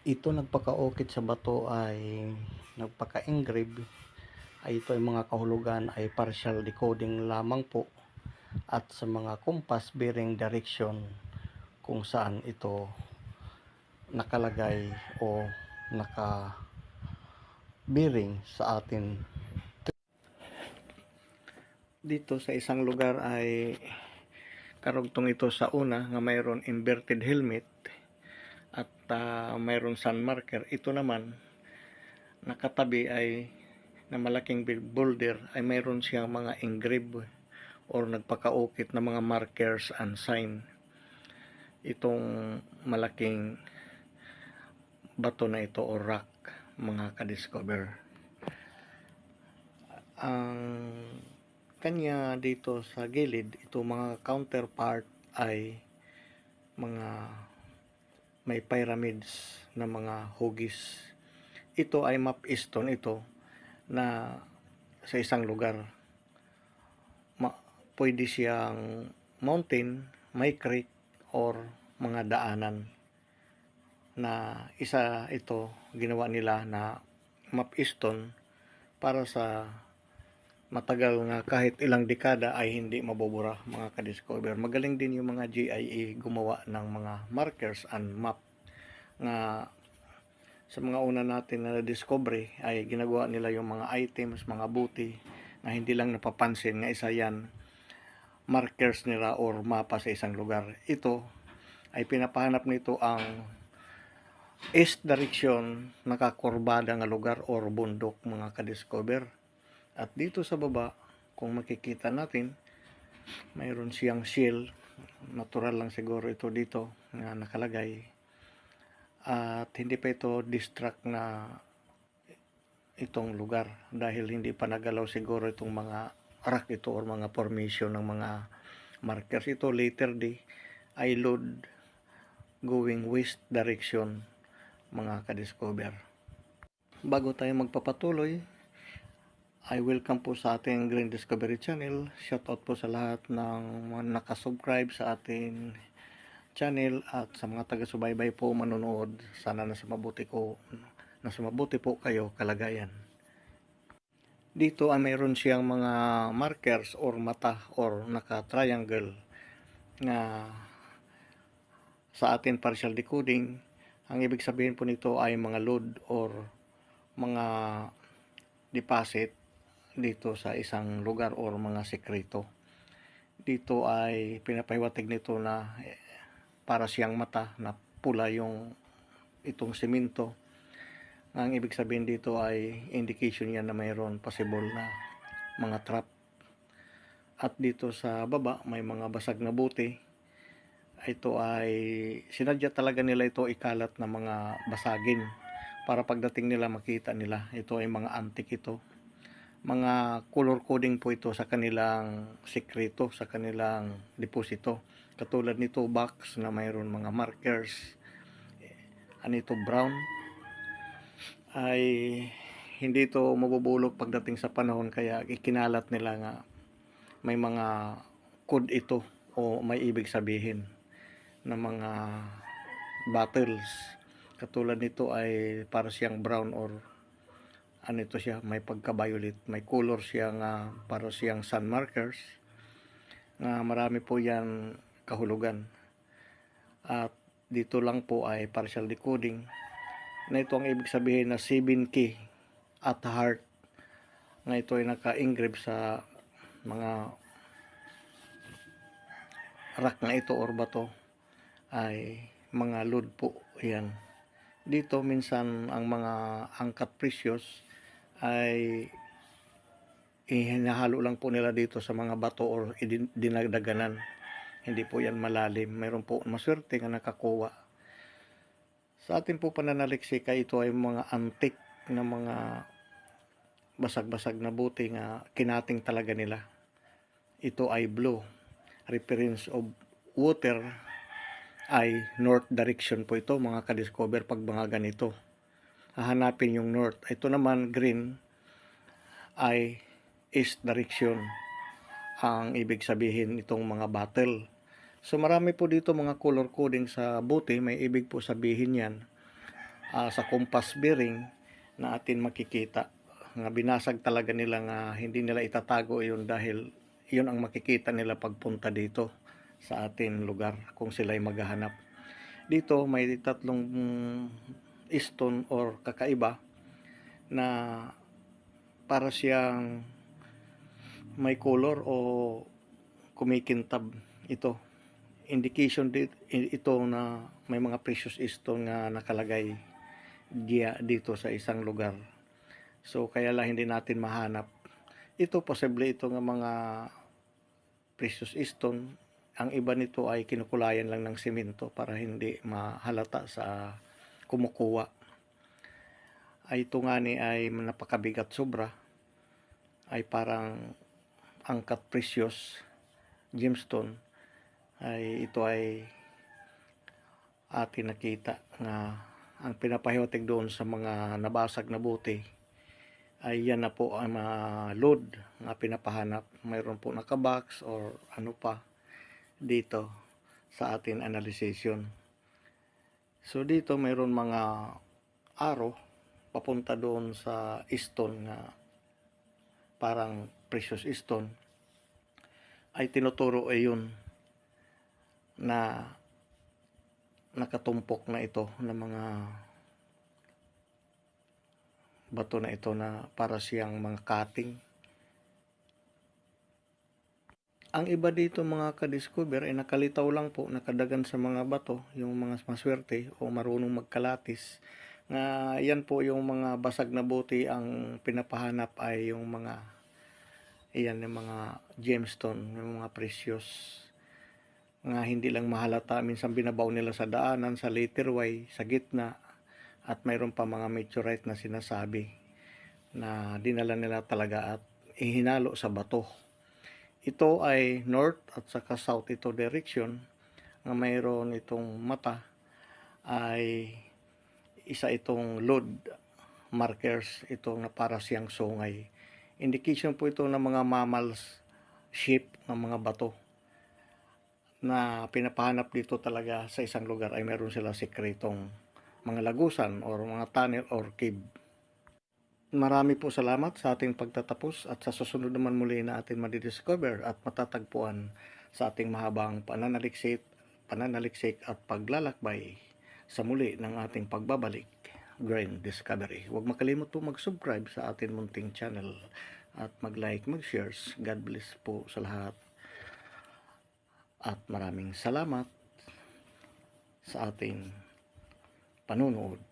ito nagpakaukit sa bato ay nagpaka-engrave ay ito ay mga kahulugan ay partial decoding lamang po at sa mga compass bearing direction kung saan ito nakalagay o naka bearing sa atin. Dito sa isang lugar ay karugtong ito sa una nga mayroon inverted helmet at mayroon sun marker. Ito naman nakatabi ay na malaking boulder ay mayroon siyang mga engrave or nagpakaukit na mga markers and sign. Itong malaking bato na ito o rock, mga ka-discover. Ang kanya dito sa gilid, ito mga counterpart ay mga may pyramids na mga hugis. Ito ay map stone ito na sa isang lugar pwede siyang mountain, may creek or mga daanan na isa ito ginawa nila na map stone para sa matagal nga kahit ilang dekada ay hindi mabubura, mga ka-discover. Magaling din yung mga GIA gumawa ng mga markers and map nga sa mga una natin na discovery ay ginagawa nila yung mga items, mga buti na hindi lang napapansin nga isa yan markers nila or mapa sa isang lugar. Ito ay pinapahanap nito ang east direction nakakurbada nga lugar or bundok, mga ka-discover. At dito sa baba, kung makikita natin, mayroon siyang shield. Natural lang siguro ito dito na nakalagay. At hindi pa ito distract na itong lugar dahil hindi pa nagalaw siguro itong mga rock ito or mga formation ng mga markers. Ito later day ay load going west direction, mga ka-discover. Bago tayo magpapatuloy, I welcome po sa ating Green Discovery Channel. Shoutout po sa lahat ng nakasubscribe sa ating channel at sa mga taga-subaybay po manonood. Sana nasa mabuti po kayo kalagayan. Dito ay mayroon siyang mga markers or mata or naka-triangle na sa atin partial decoding. Ang ibig sabihin po nito ay mga load or mga deposit dito sa isang lugar or mga sekreto. Dito ay pinapahiwatig nito na para siyang mata na pula yung itong simento. Ang ibig sabihin dito ay indication yan na mayroon possible na mga trap. At dito sa baba may mga basag na buti. Ito ay sinadya talaga nila ito ikalat na mga basagin para pagdating nila makita nila ito ay mga antique ito. Mga color coding po ito sa kanilang sekreto, sa kanilang deposito. Katulad nito box na mayroon mga markers. Ito brown ay hindi ito mabubulok pagdating sa panahon kaya ikinalat nila nga may mga code ito o may ibig sabihin na mga battles. Katulad nito ay para siyang brown or ito siya, may pagka-violet, may color siya nga para siyang sun markers nga marami po yan kahulugan. At dito lang po ay partial decoding na ito ang ibig sabihin na 7 key at heart nga ito ay naka-engrave sa mga rock na ito or bato ay mga load po yan. Dito minsan ang mga angkat precious ay hinahalo lang po nila dito sa mga bato or dinagdaganan. Hindi po yan malalim. Mayroon po maswerte nga nakakuha. Sa ating po pananaliksika, ito ay mga antique na mga basag-basag na buti nga kinating talaga nila. Ito ay blue. Reference of water ay north direction po ito, mga ka-discover, pag mga ganito. Hahanapin yung north. Ito naman green ay east direction. Ang ibig sabihin itong mga battle. So marami po dito mga color coding sa buti, may ibig po sabihin yan. sa compass bearing na atin makikita nga binasag talaga nila nga hindi nila itatago yun dahil yun ang makikita nila pagpunta dito sa atin lugar kung sila'y maghahanap. Dito may tatlong stone or kakaiba na para siyang may color o kumikintab ito. Indication ito na may mga precious stone nga nakalagay dito sa isang lugar. So kaya lang hindi natin mahanap. Ito posible ito nga mga precious stone. Ang iba nito ay kinukulayan lang ng simento para hindi mahalata sa kumukuha. Ay ito nga ni ay napakabigat sobra. Ay parang angkat precious gemstone. Ay ito ay atin nakita nga ang pinapahiwatig doon sa mga nabasag na buti ay yan na po ang mga load na pinapahanap. Mayroon po nakabox or ano pa dito sa atin analyzation. So dito mayroon mga arrow papunta doon sa stone nga parang precious stone ay tinuturo ay yun na nakatumpok na ito ng mga bato na ito na para siyang mga cutting. Ang iba dito mga ka-discover ay nakalitaw lang po, nakadagan sa mga bato, yung mga maswerte o marunong magkalatis. Nga yan po yung mga basag na buti ang pinapahanap ay yung mga iyan yung mga gemstone, yung mga precious nga hindi lang mahalata, minsan binabaw nila sa daanan, sa laterway, sa gitna, at mayroon pa mga meteorite na sinasabi na dinala nila talaga at ihinalo sa bato. Ito ay north at saka south ito direction nga mayroon itong mata ay isa itong load markers ito na para siyang sungay. Indication po ito ng mga mammals shape ng mga bato na pinapahanap dito talaga sa isang lugar ay meron sila sekretong mga lagusan or mga tunnel or cave. Marami po salamat sa ating pagtatapos at sa susunod naman muli na atin madidiscover at matatagpuan sa ating mahabang pananaliksik at paglalakbay sa muli ng ating pagbabalik Grand Discovery. Huwag makalimot po mag-subscribe sa ating munting channel at mag-like, mag-shares. God bless po sa lahat. At maraming salamat sa ating panunood.